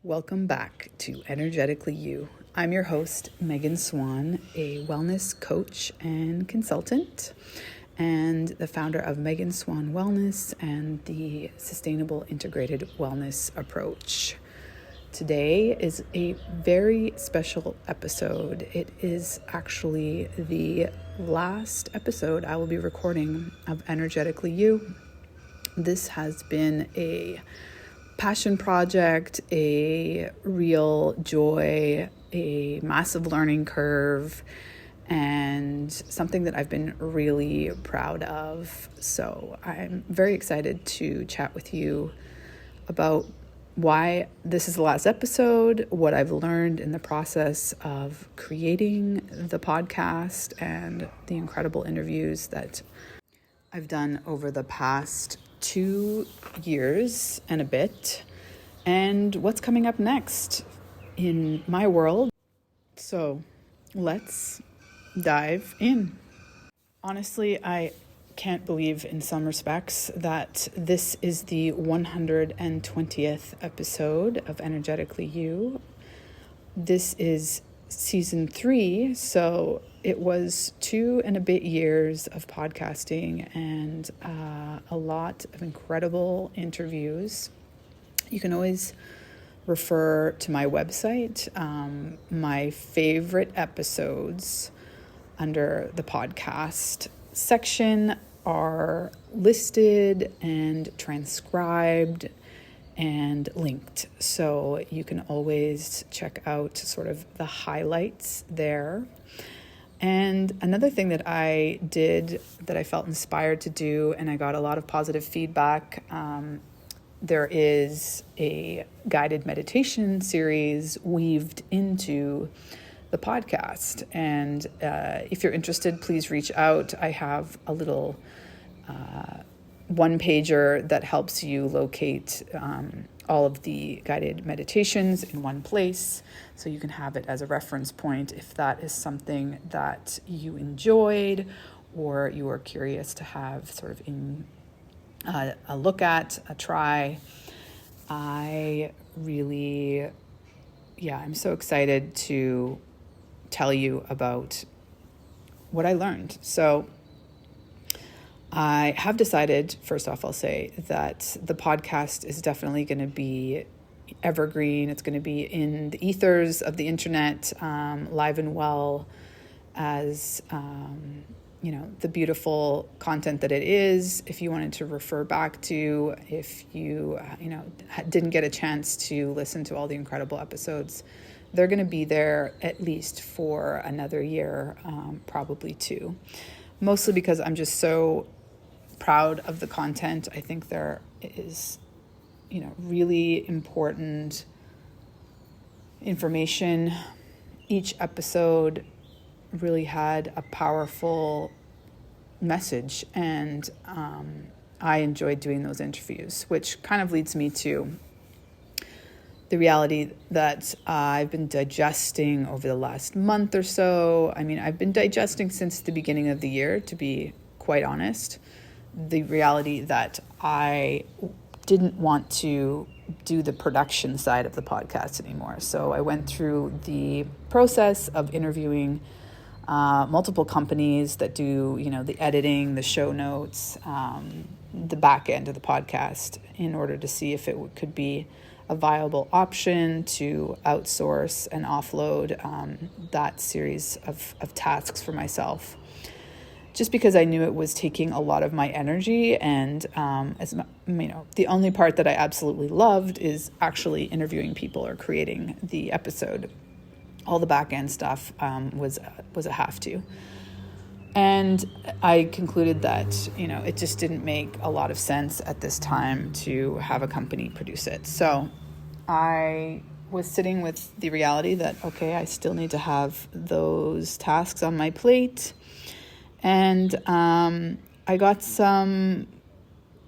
Welcome back to Energetically You. I'm your host, Megan Swan, a wellness coach and consultant, and the founder of Megan Swan Wellness and the Sustainable Integrated Wellness Approach. Today is a very special episode. It is actually the last episode I will be recording of Energetically You. This has been a passion project, a real joy, a massive learning curve, and something that I've been really proud of. So I'm very excited to chat with you about why this is the last episode, what I've learned in the process of creating the podcast, and the incredible interviews that I've done over the past 2 years and a bit, and what's coming up next in my world. So let's dive in. Honestly, I can't believe in some respects that this is the 120th episode of Energetically You. This is season 3, so it was 2 and a bit years of podcasting and a lot of incredible interviews. You can always refer to my website. My favorite episodes under the podcast section are listed and transcribed and linked. So you can always check out sort of the highlights there. And another thing that I did that I felt inspired to do, and I got a lot of positive feedback, there is a guided meditation series weaved into the podcast. And if you're interested, please reach out. I have a little one-pager that helps you locate all of the guided meditations in one place, so you can have it as a reference point if that is something that you enjoyed or you are curious to have sort of in a look at, a try. I'm so excited to tell you about what I learned. So I have decided, first off, I'll say that the podcast is definitely going to be evergreen. It's going to be in the ethers of the internet, live and well, as the beautiful content that it is. If you wanted to refer back to, if you didn't get a chance to listen to all the incredible episodes, they're going to be there at least for another year, probably 2. Mostly because I'm just so proud of the content. I think there is, really important information. Each episode really had a powerful message, and I enjoyed doing those interviews, which kind of leads me to the reality that I've been digesting over the last month or so. I mean, I've been digesting since the beginning of the year, to be quite honest. The reality that I didn't want to do the production side of the podcast anymore. So I went through the process of interviewing multiple companies that do, the editing, the show notes, the back end of the podcast, in order to see if it could be a viable option to outsource and offload that series of tasks for myself. Just because I knew it was taking a lot of my energy, and the only part that I absolutely loved is actually interviewing people or creating the episode. All the back end stuff was a have to. And I concluded that, it just didn't make a lot of sense at this time to have a company produce it. So I was sitting with the reality that, okay, I still need to have those tasks on my plate. And I got some,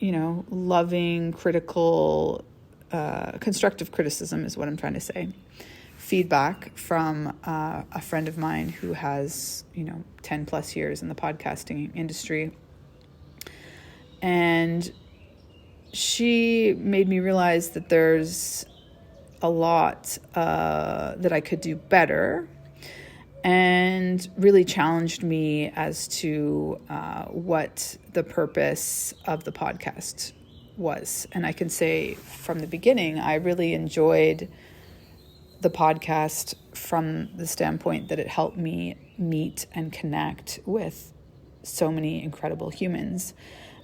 loving, critical, constructive criticism is what I'm trying to say. Feedback from a friend of mine who has, 10 plus years in the podcasting industry. And she made me realize that there's a lot that I could do better, and really challenged me as to what the purpose of the podcast was. And I can say from the beginning, I really enjoyed the podcast from the standpoint that it helped me meet and connect with so many incredible humans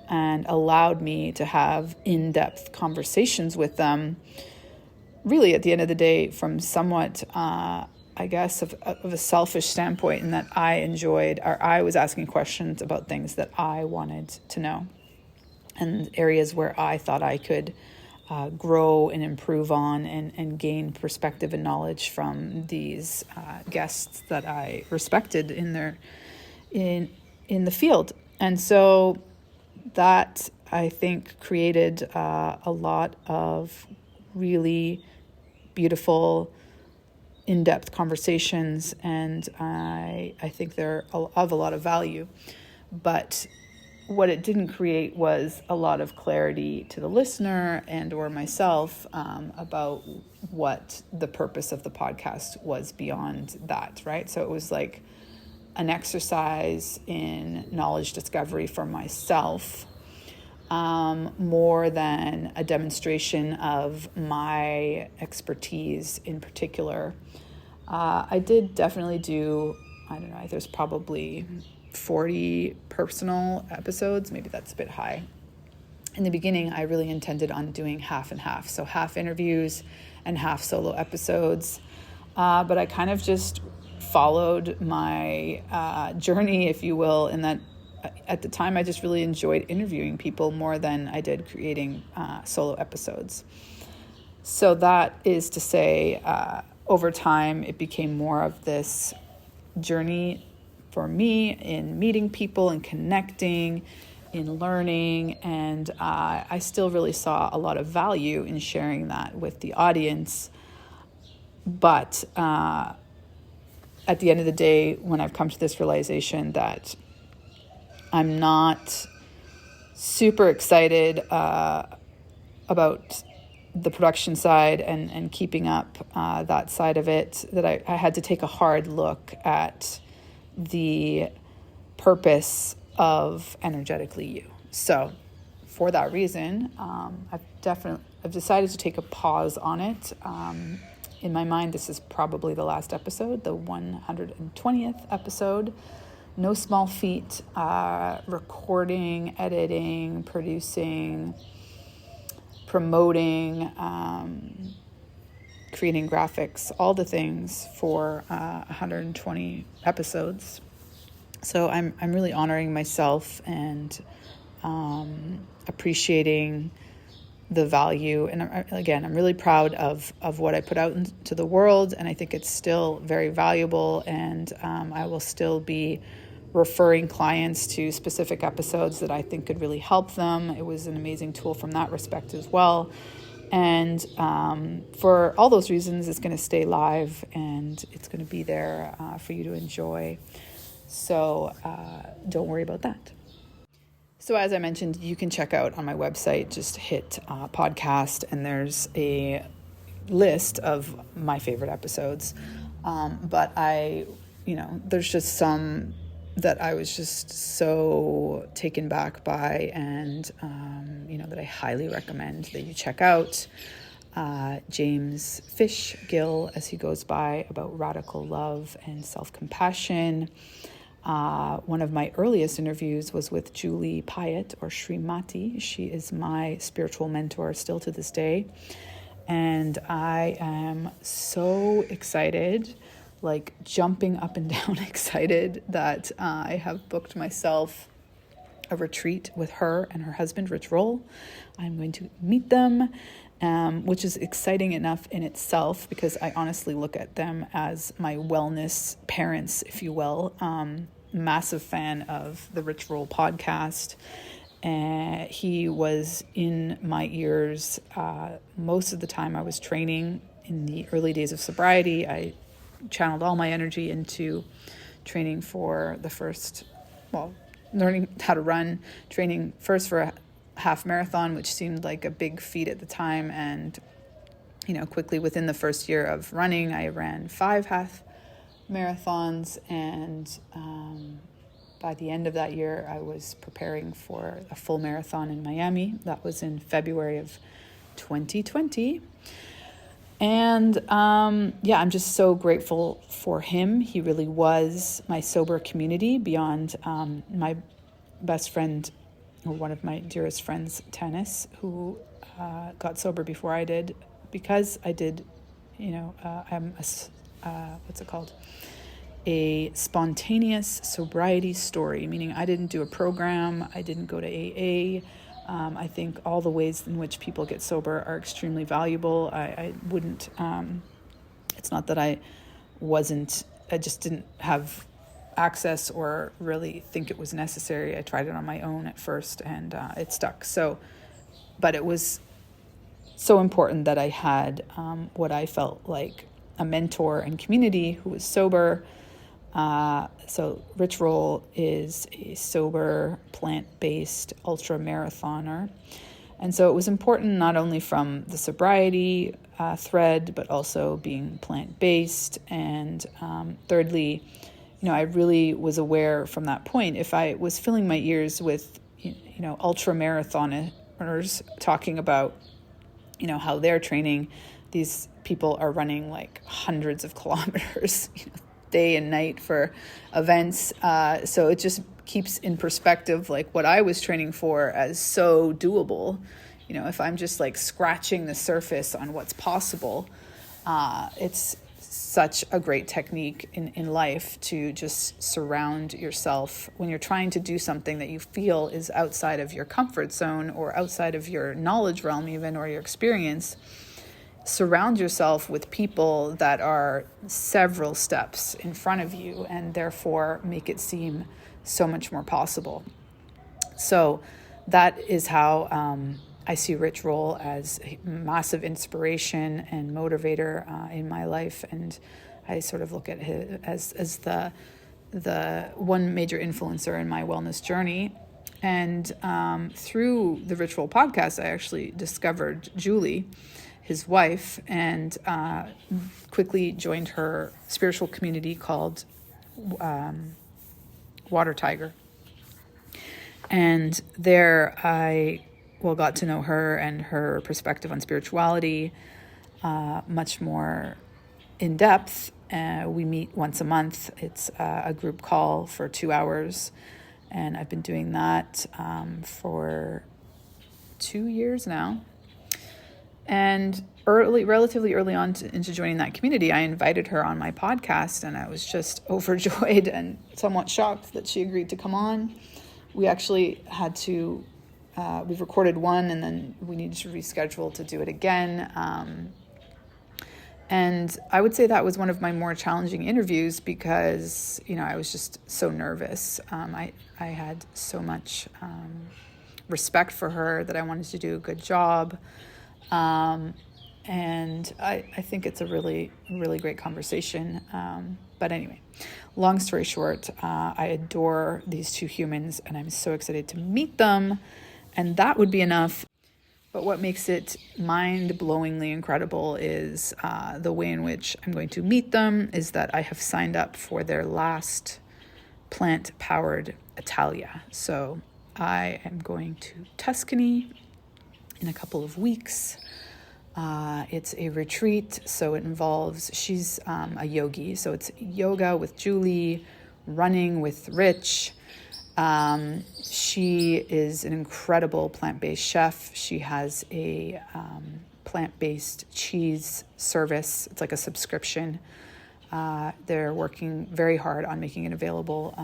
and allowed me to have in-depth conversations with them, really at the end of the day from somewhat I guess of a selfish standpoint, in that I enjoyed, or I was asking questions about things that I wanted to know and areas where I thought I could grow and improve on and gain perspective and knowledge from these guests that I respected in the field. And so that, I think, created a lot of really beautiful, in-depth conversations, and I think they're of a lot of value. But what it didn't create was a lot of clarity to the listener and or myself about what the purpose of the podcast was beyond that, right? So it was like an exercise in knowledge discovery for myself, more than a demonstration of my expertise in particular. I did definitely do, I don't know, there's probably 40 personal episodes. Maybe that's a bit high. In the beginning, I really intended on doing half and half. So half interviews and half solo episodes. But I kind of just followed my journey, if you will, in that at the time I just really enjoyed interviewing people more than I did creating solo episodes. So that is to say, over time, it became more of this journey for me in meeting people and connecting, in learning, and I still really saw a lot of value in sharing that with the audience. But at the end of the day, when I've come to this realization that I'm not super excited about the production side and keeping up that side of it, that I had to take a hard look at the purpose of Energetically You. So for that reason, I've decided to take a pause on it. In my mind, this is probably the last episode, the 120th episode. No small feat, recording, editing, producing, promoting, creating graphics, all the things for 120 episodes. So I'm really honoring myself and appreciating the value. And I'm really proud of what I put out into the world, and I think it's still very valuable, and I will still be referring clients to specific episodes that I think could really help them. It was an amazing tool from that respect as well. And for all those reasons, it's going to stay live and it's going to be there for you to enjoy. So don't worry about that. So as I mentioned, you can check out on my website, just hit podcast, and there's a list of my favorite episodes. But there's just some that I was just so taken back by, and that I highly recommend that you check out. James Fishgill, as he goes by, about radical love and self-compassion. One of my earliest interviews was with Julie Pyatt, or SriMu. She is my spiritual mentor still to this day. And I am so excited, like jumping up and down excited, that I have booked myself a retreat with her and her husband, Rich Roll. I'm going to meet them, which is exciting enough in itself, because I honestly look at them as my wellness parents, if you will. Massive fan of the Rich Roll podcast. He was in my ears most of the time I was training. In the early days of sobriety, I channeled all my energy into training for learning how to run, training first for a half marathon, which seemed like a big feat at the time, and quickly within the first year of running, I ran 5 half marathons, and by the end of that year, I was preparing for a full marathon in Miami. That was in February of 2020. And I'm just so grateful for him. He really was my sober community beyond my best friend, or one of my dearest friends, Tanis, who got sober before I did, because I did, I'm what's it called? A spontaneous sobriety story, meaning I didn't do a program, I didn't go to AA. I think all the ways in which people get sober are extremely valuable. I wouldn't, it's not that I just didn't have access or really think it was necessary. I tried it on my own at first, and it stuck. But it was so important that I had what I felt like a mentor and community who was sober. So Rich Roll is a sober, plant-based ultra marathoner. And so it was important not only from the sobriety thread, but also being plant-based. And thirdly, I really was aware from that point, if I was filling my ears with, ultra marathoners talking about, how they're training, these people are running like hundreds of kilometers, day and night for events. So it just keeps in perspective like what I was training for as so doable. If I'm just like scratching the surface on what's possible, it's such a great technique in life to just surround yourself when you're trying to do something that you feel is outside of your comfort zone or outside of your knowledge realm even, or your experience. Surround yourself with people that are several steps in front of you, and therefore make it seem so much more possible. So that is how I see Rich Roll as a massive inspiration and motivator in my life, and I sort of look at him as the one major influencer in my wellness journey. And through the Rich Roll podcast, I actually discovered Julie, his wife, and quickly joined her spiritual community called Water Tiger. And there I got to know her and her perspective on spirituality much more in depth. We meet once a month. It's a group call for 2 hours, and I've been doing that for 2 years now. And relatively early on into joining that community, I invited her on my podcast, and I was just overjoyed and somewhat shocked that she agreed to come on. We actually had to, we've recorded one, and then we needed to reschedule to do it again. And I would say that was one of my more challenging interviews because, I was just so nervous. I had so much respect for her that I wanted to do a good job. And I think it's a really, really great conversation. But anyway, long story short, I adore these two humans, and I'm so excited to meet them. And that would be enough. But what makes it mind-blowingly incredible is the way in which I'm going to meet them is that I have signed up for their last plant-powered Italia. So I am going to Tuscany in a couple of weeks. It's a retreat, so it involves, she's a yogi, so it's yoga with Julie, running with Rich. She is an incredible plant-based chef. She has a plant-based cheese service. It's like a subscription. They're working very hard on making it available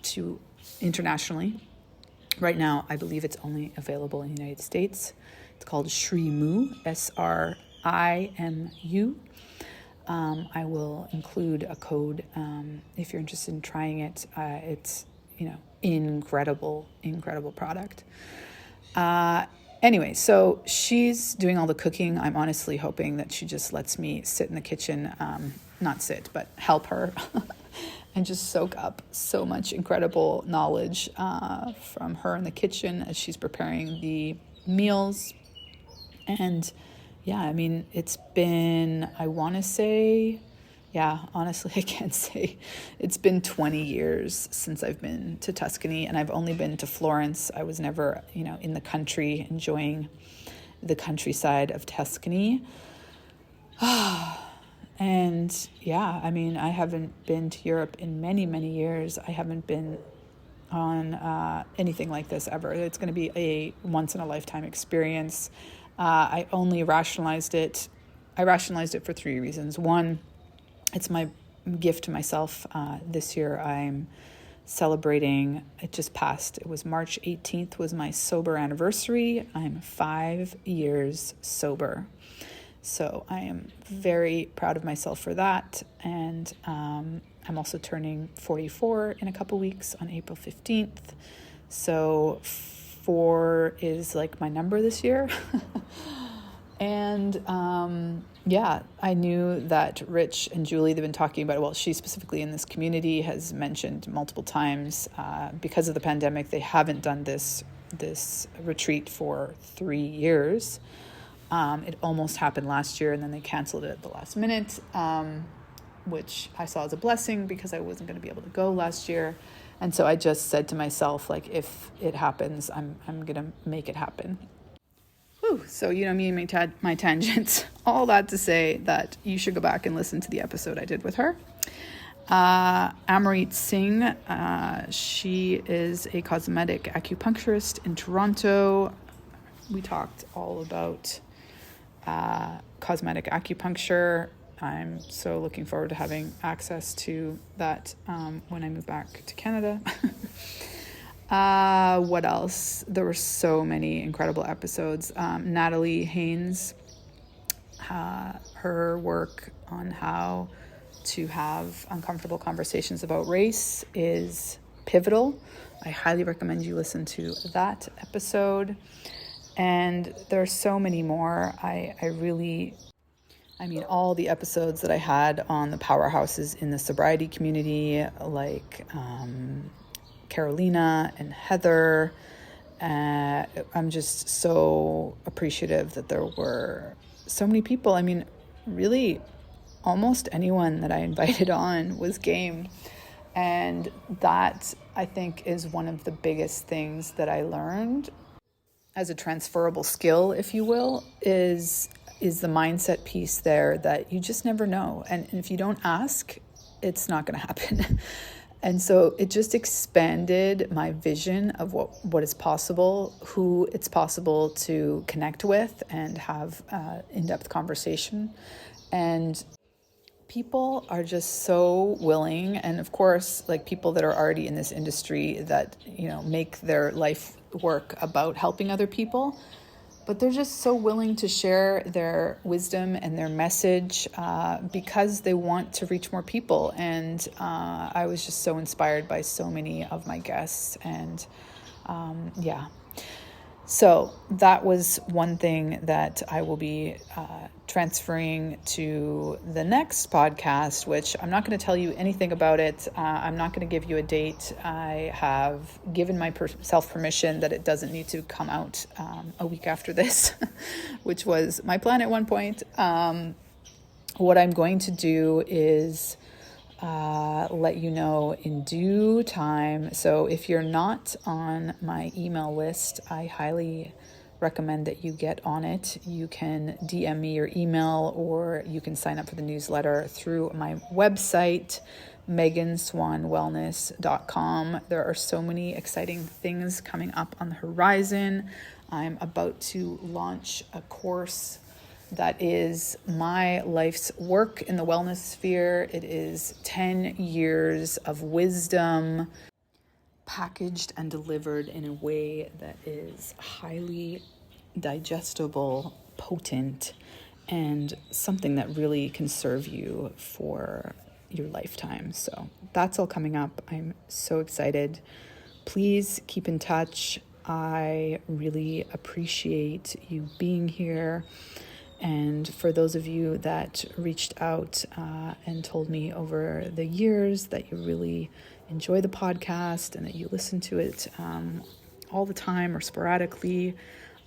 to internationally. Right now, I believe it's only available in the United States. It's called SriMu, SRIMU. I will include a code if you're interested in trying it. It's, incredible product. Anyway, so she's doing all the cooking. I'm honestly hoping that she just lets me sit in the kitchen, not sit, but help her and just soak up so much incredible knowledge from her in the kitchen as she's preparing the meals. And, yeah, I mean, it's been, I want to say, yeah, honestly, I can't say. It's been 20 years since I've been to Tuscany, and I've only been to Florence. I was never, in the country enjoying the countryside of Tuscany. And yeah, I mean, I haven't been to Europe in many, many years. I haven't been on anything like this ever. It's going to be a once-in-a-lifetime experience. I rationalized it for three reasons. One, it's my gift to myself. This year I'm celebrating, it just passed. It was March 18th was my sober anniversary. I'm 5 years sober. So I am very proud of myself for that. And I'm also turning 44 in a couple weeks on April 15th. So 4 is like my number this year. And yeah, I knew that Rich and Julie, they've been talking about it. Well, she specifically in this community has mentioned multiple times because of the pandemic, they haven't done this retreat for 3 years. It almost happened last year, and then they canceled it at the last minute, which I saw as a blessing because I wasn't going to be able to go last year. And so I just said to myself, like, if it happens, I'm going to make it happen. Whew, so me and my tangents. All that to say that you should go back and listen to the episode I did with her. Amrit Singh, she is a cosmetic acupuncturist in Toronto. We talked all about cosmetic acupuncture. I'm so looking forward to having access to that when I move back to Canada. What else? There were so many incredible episodes. Natalie Haynes, her work on how to have uncomfortable conversations about race is pivotal. I highly recommend you listen to that episode. And there are so many more. All the episodes that I had on the powerhouses in the sobriety community, like Carolina and Heather. I'm just so appreciative that there were so many people. I mean, really, almost anyone that I invited on was game. And that, I think, is one of the biggest things that I learned as a transferable skill, if you will, is the mindset piece there that you just never know. And if you don't ask, it's not going to happen. And so it just expanded my vision of what is possible, who it's possible to connect with and have in-depth conversation. And people are just so willing. And of course, like people that are already in this industry that, make their life work about helping other people, but they're just so willing to share their wisdom and their message because they want to reach more people. And I was just so inspired by so many of my guests. And yeah, so that was one thing that I will be transferring to the next podcast, which I'm not going to tell you anything about it. I'm not going to give you a date. I have given myself permission that it doesn't need to come out a week after this, which was my plan at one point. What I'm going to do is let you know in due time. So if you're not on my email list, I highly recommend that you get on it. You can DM me your email, or you can sign up for the newsletter through my website, meganswanwellness.com. There are so many exciting things coming up on the horizon. I'm about to launch a course that is my life's work in the wellness sphere. It is 10 years of wisdom packaged and delivered in a way that is highly digestible, potent, and something that really can serve you for your lifetime. So that's all coming up. I'm so excited. Please keep in touch. I really appreciate you being here. And for those of you that reached out and told me over the years that you really enjoy the podcast and that you listen to it all the time or sporadically,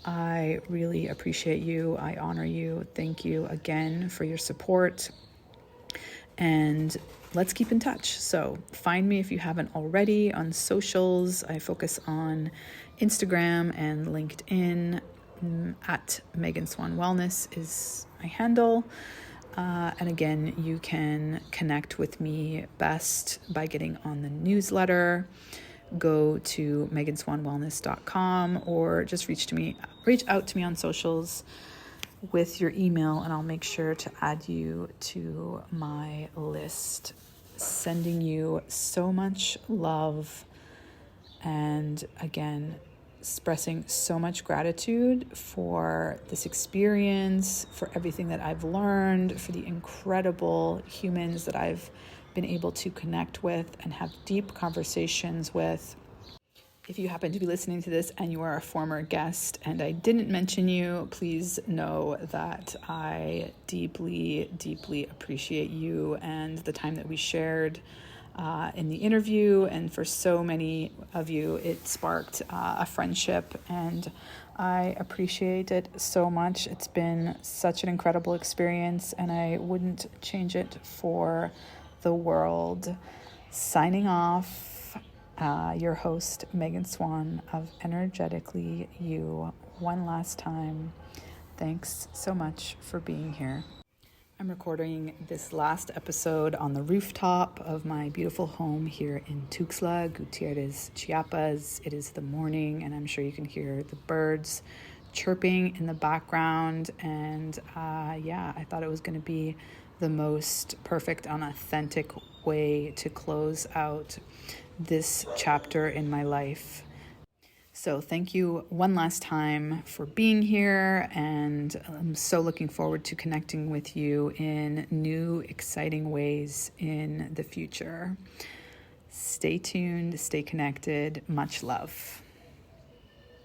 I really appreciate you. I honor you. Thank you again for your support. And let's keep in touch. So find me if you haven't already on socials. I focus on Instagram and LinkedIn. At Megan Swan Wellness is my handle. And again, you can connect with me best by getting on the newsletter. Go to meganswanwellness.com or just reach out to me on socials with your email, and I'll make sure to add you to my list. Sending you so much love, and again, expressing so much gratitude for this experience, for everything that I've learned, for the incredible humans that I've been able to connect with and have deep conversations with. If you happen to be listening to this and you are a former guest and I didn't mention you, please know that I deeply, deeply appreciate you and the time that we shared in the interview. And for so many of you, it sparked a friendship, and I appreciate it so much. It's been such an incredible experience, and I wouldn't change it for the world. Signing off. Your host, Megan Swan of Energetically You. One last time, thanks so much for being here. I'm recording this last episode on the rooftop of my beautiful home here in Tuxtla Gutierrez, Chiapas. It is the morning, and I'm sure you can hear the birds chirping in the background. And I thought it was going to be the most perfect and authentic way to close out this chapter in my life. So thank you one last time for being here, and I'm so looking forward to connecting with you in new, exciting ways in the future. Stay tuned, stay connected. Much love.